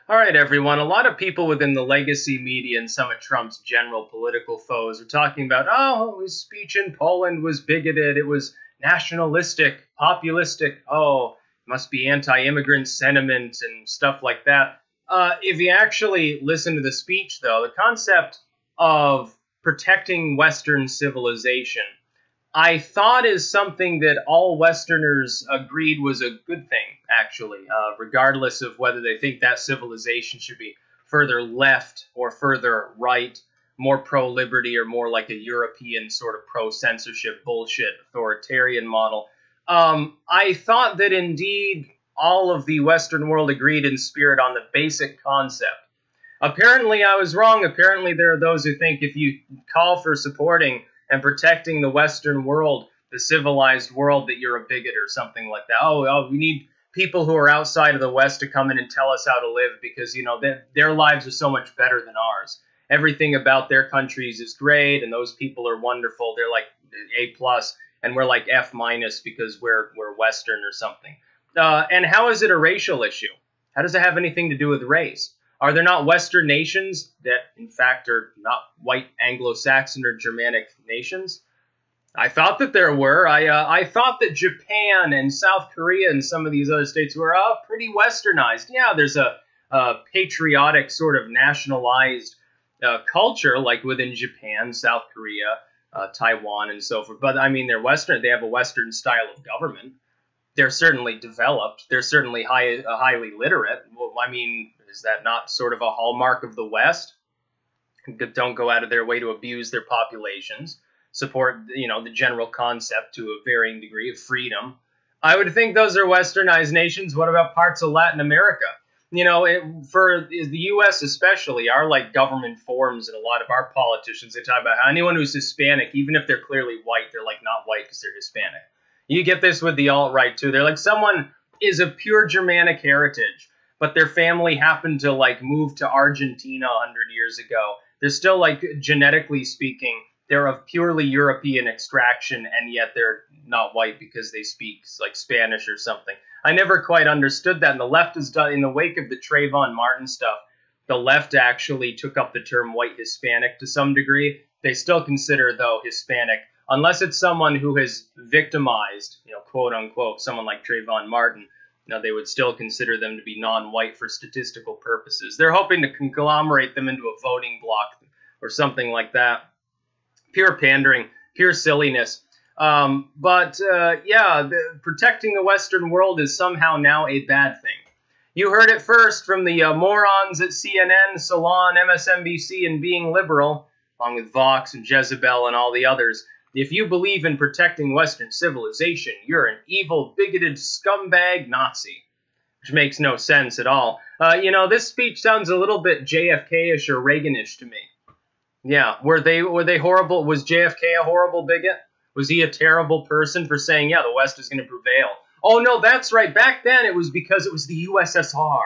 All right, everyone. A lot of people within the legacy media and some of Trump's general political foes are talking about, oh, his speech in Poland was bigoted. It was nationalistic, populistic. Oh, it must be anti-immigrant sentiment and stuff like that. If you actually listen to the speech, though, the concept of protecting Western civilization I thought is something that all Westerners agreed was a good thing, actually, regardless of whether they think that civilization should be further left or further right, more pro-liberty or more like a European sort of pro-censorship bullshit authoritarian model. I thought that indeed all of the Western world agreed in spirit on the basic concept. Apparently, I was wrong. Apparently, there are those who think if you call for supporting and protecting the Western world, the civilized world, that you're a bigot or something like that. Oh, we need people who are outside of the West to come in and tell us how to live because, you know, their lives are so much better than ours. Everything about their countries is great, and those people are wonderful. They're like A+, and we're like F- because we're Western or something. And how is it a racial issue? How does it have anything to do with race? Are there not Western nations that, in fact, are not white Anglo-Saxon or Germanic nations? I thought that there were. I thought that Japan and South Korea and some of these other states were pretty westernized. Yeah, there's a patriotic sort of nationalized culture, like within Japan, South Korea, Taiwan, and so forth. But, I mean, they're Western. They have a Western style of government. They're certainly developed. They're certainly highly literate. Well, I mean, is that not sort of a hallmark of the West? Don't go out of their way to abuse their populations. Support, you know, the general concept to a varying degree of freedom. I would think those are westernized nations. What about parts of Latin America? You know, for the U.S. especially, our like government forms and a lot of our politicians, they talk about how anyone who's Hispanic, even if they're clearly white, they're like not white because they're Hispanic. You get this with the alt-right too. They're like, someone is of pure Germanic heritage, but their family happened to like move to Argentina 100 years ago. They're still like, genetically speaking, they're of purely European extraction, and yet they're not white because they speak like Spanish or something. I never quite understood that, and the left has done, in the wake of the Trayvon Martin stuff, the left actually took up the term white Hispanic to some degree. They still consider, though, Hispanic, unless it's someone who has victimized, you know, quote unquote, someone like Trayvon Martin, now they would still consider them to be non-white for statistical purposes. They're hoping to conglomerate them into a voting bloc or something like that. Pure pandering, pure silliness. Yeah, protecting the Western world is somehow now a bad thing. You heard it first from the morons at CNN, Salon, MSNBC, and Being Liberal, along with Vox and Jezebel and all the others. If you believe in protecting Western civilization, you're an evil, bigoted, scumbag Nazi. Which makes no sense at all. You know, this speech sounds a little bit JFK-ish or Reagan-ish to me. Yeah, were they horrible? Was JFK a horrible bigot? Was he a terrible person for saying, yeah, the West is going to prevail? Oh, no, that's right. Back then, it was because it was the USSR.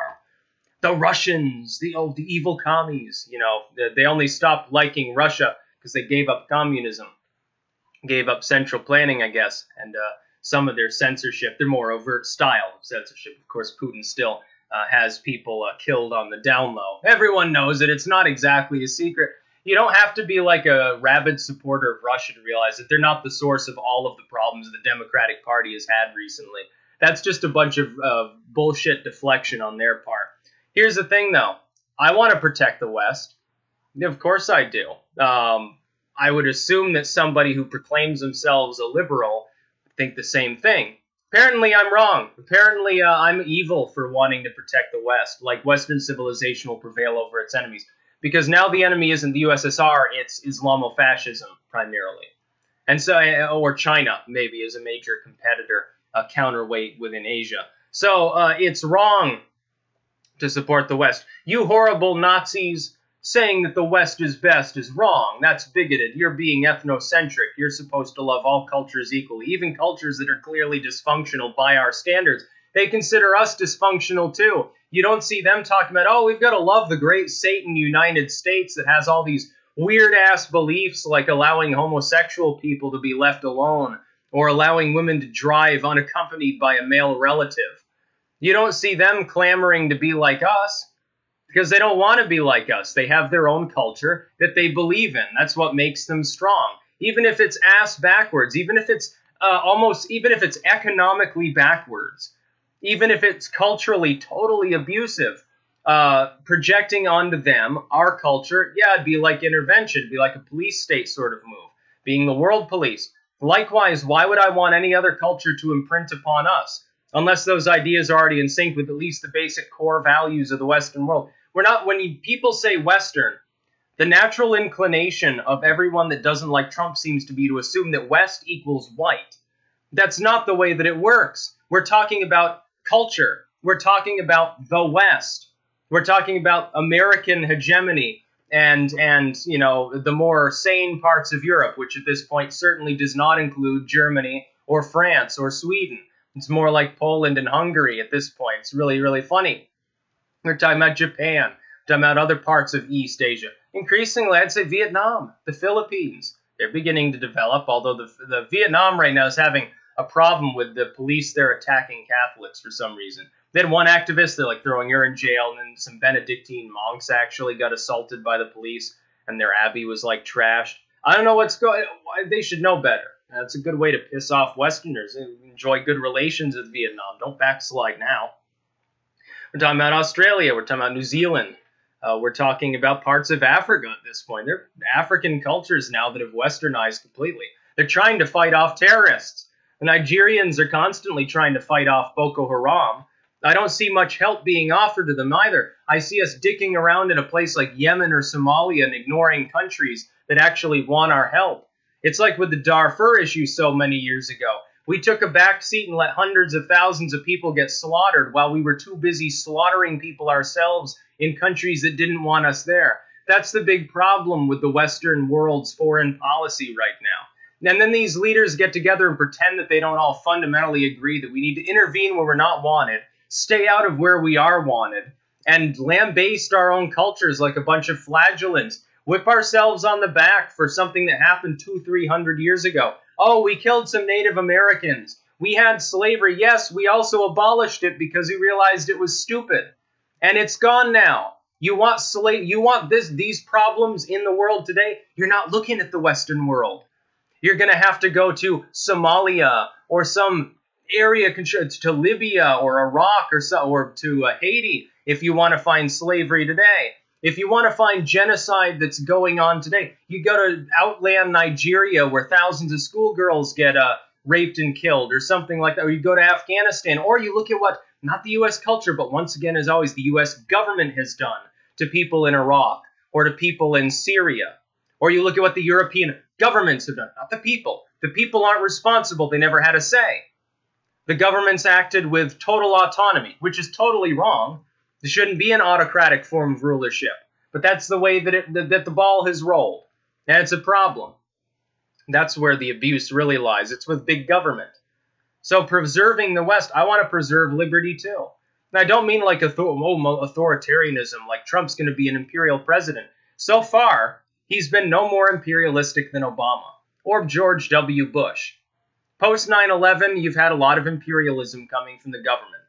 The Russians, the evil commies. You know, they only stopped liking Russia because they gave up communism. Gave up central planning, I guess, and some of their censorship, their more overt style of censorship. Of course, Putin still has people killed on the down low. Everyone knows it. It's not exactly a secret. You don't have to be like a rabid supporter of Russia to realize that they're not the source of all of the problems the Democratic Party has had recently. That's just a bunch of bullshit deflection on their part. Here's the thing, though. I want to protect the West. Of course I do. I would assume that somebody who proclaims themselves a liberal would think the same thing. Apparently I'm wrong. Apparently I'm evil for wanting to protect the West. Like Western civilization will prevail over its enemies. Because now the enemy isn't the USSR, it's Islamofascism primarily. And so, or China maybe is a major competitor, a counterweight within Asia. So it's wrong to support the West. You horrible Nazis saying that the West is best is wrong. That's bigoted. You're being ethnocentric. You're supposed to love all cultures equally, even cultures that are clearly dysfunctional by our standards. They consider us dysfunctional too. You don't see them talking about, oh, we've got to love the great Satan United States that has all these weird-ass beliefs like allowing homosexual people to be left alone or allowing women to drive unaccompanied by a male relative. You don't see them clamoring to be like us. because they don't want to be like us. They have their own culture that they believe in. That's what makes them strong. Even if it's ass backwards, even if it's even if it's economically backwards, even if it's culturally totally abusive, projecting onto them our culture, yeah, it'd be like intervention. It'd be like a police state sort of move, being the world police. Likewise, why would I want any other culture to imprint upon us? Unless those ideas are already in sync with at least the basic core values of the Western world. We're not, people say Western, the natural inclination of everyone that doesn't like Trump seems to be to assume that West equals white. That's not the way that it works. We're talking about culture. We're talking about the West. We're talking about American hegemony and you know, the more sane parts of Europe, which at this point certainly does not include Germany or France or Sweden. It's more like Poland and Hungary at this point. It's really, really funny. We're talking about Japan, talking about other parts of East Asia. Increasingly, I'd say Vietnam, the Philippines. They're beginning to develop, although the Vietnam right now is having a problem with the police there attacking Catholics for some reason. They had one activist, they're like throwing her in jail, and then some Benedictine monks actually got assaulted by the police, and their abbey was like trashed. I don't know what's going on. They should know better. That's a good way to piss off Westerners. Enjoy good relations with Vietnam. Don't backslide now. We're talking about Australia. We're talking about New Zealand. We're talking about parts of Africa at this point. They're African cultures now that have westernized completely. They're trying to fight off terrorists. The Nigerians are constantly trying to fight off Boko Haram. I don't see much help being offered to them either. I see us dicking around in a place like Yemen or Somalia and ignoring countries that actually want our help. It's like with the Darfur issue so many years ago. We took a back seat and let hundreds of thousands of people get slaughtered while we were too busy slaughtering people ourselves in countries that didn't want us there. That's the big problem with the Western world's foreign policy right now. And then these leaders get together and pretend that they don't all fundamentally agree that we need to intervene where we're not wanted, stay out of where we are wanted, and lambaste our own cultures like a bunch of flagellants. Whip ourselves on the back for something that happened 200-300 years ago. Oh, we killed some Native Americans. We had slavery. Yes, we also abolished it because we realized it was stupid. And it's gone now. You want these problems in the world today? You're not looking at the Western world. You're going to have to go to Somalia or some area to Libya or Iraq or to Haiti if you want to find slavery today. If you want to find genocide that's going on today, you go to outland Nigeria where thousands of schoolgirls get raped and killed or something like that. Or you go to Afghanistan, or you look at what, not the U.S. culture, but once again, as always, the U.S. government has done to people in Iraq or to people in Syria. Or you look at what the European governments have done, not the people. The people aren't responsible. They never had a say. The governments acted with total autonomy, which is totally wrong. There shouldn't be an autocratic form of rulership. But that's the way that the ball has rolled. And it's a problem. That's where the abuse really lies. It's with big government. So preserving the West, I want to preserve liberty too. And I don't mean like authoritarianism, like Trump's going to be an imperial president. So far, he's been no more imperialistic than Obama or George W. Bush. Post 9/11, you've had a lot of imperialism coming from the government,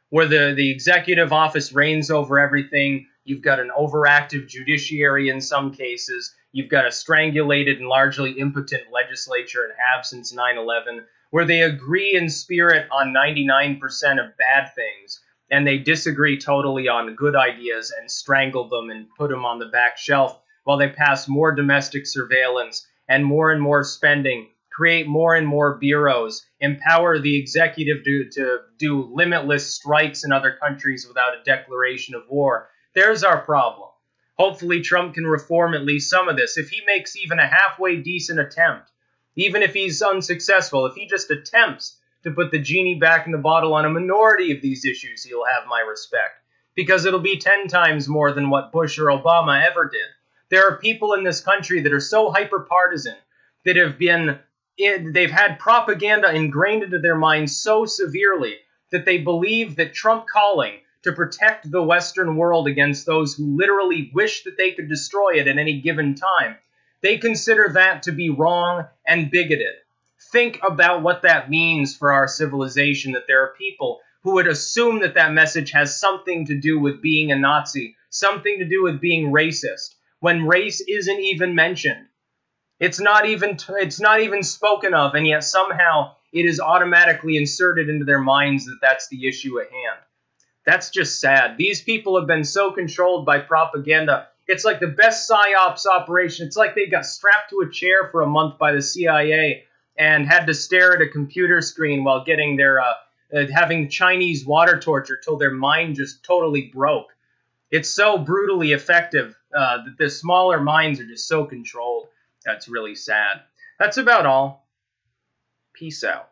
where the executive office reigns over everything. You've got an overactive judiciary in some cases. You've got a strangulated and largely impotent legislature, and have since 9/11, where they agree in spirit on 99% of bad things, and they disagree totally on good ideas and strangle them and put them on the back shelf while they pass more domestic surveillance and more spending, create more and more bureaus, empower the executive to do limitless strikes in other countries without a declaration of war. There's our problem. Hopefully Trump can reform at least some of this. If he makes even a halfway decent attempt, even if he's unsuccessful, if he just attempts to put the genie back in the bottle on a minority of these issues, he'll have my respect. Because it'll be 10 times more than what Bush or Obama ever did. There are people in this country that are so hyper-partisan, that they've had propaganda ingrained into their minds so severely that they believe that Trump calling to protect the Western world against those who literally wish that they could destroy it at any given time, they consider that to be wrong and bigoted. Think about what that means for our civilization, that there are people who would assume that that message has something to do with being a Nazi, something to do with being racist, when race isn't even mentioned. It's not even spoken of, and yet somehow it is automatically inserted into their minds that that's the issue at hand. That's just sad. These people have been so controlled by propaganda. It's like the best psyops operation. It's like they got strapped to a chair for a month by the CIA and had to stare at a computer screen while getting their having Chinese water torture till their mind just totally broke. It's so brutally effective that the smaller minds are just so controlled. That's really sad. That's about all. Peace out.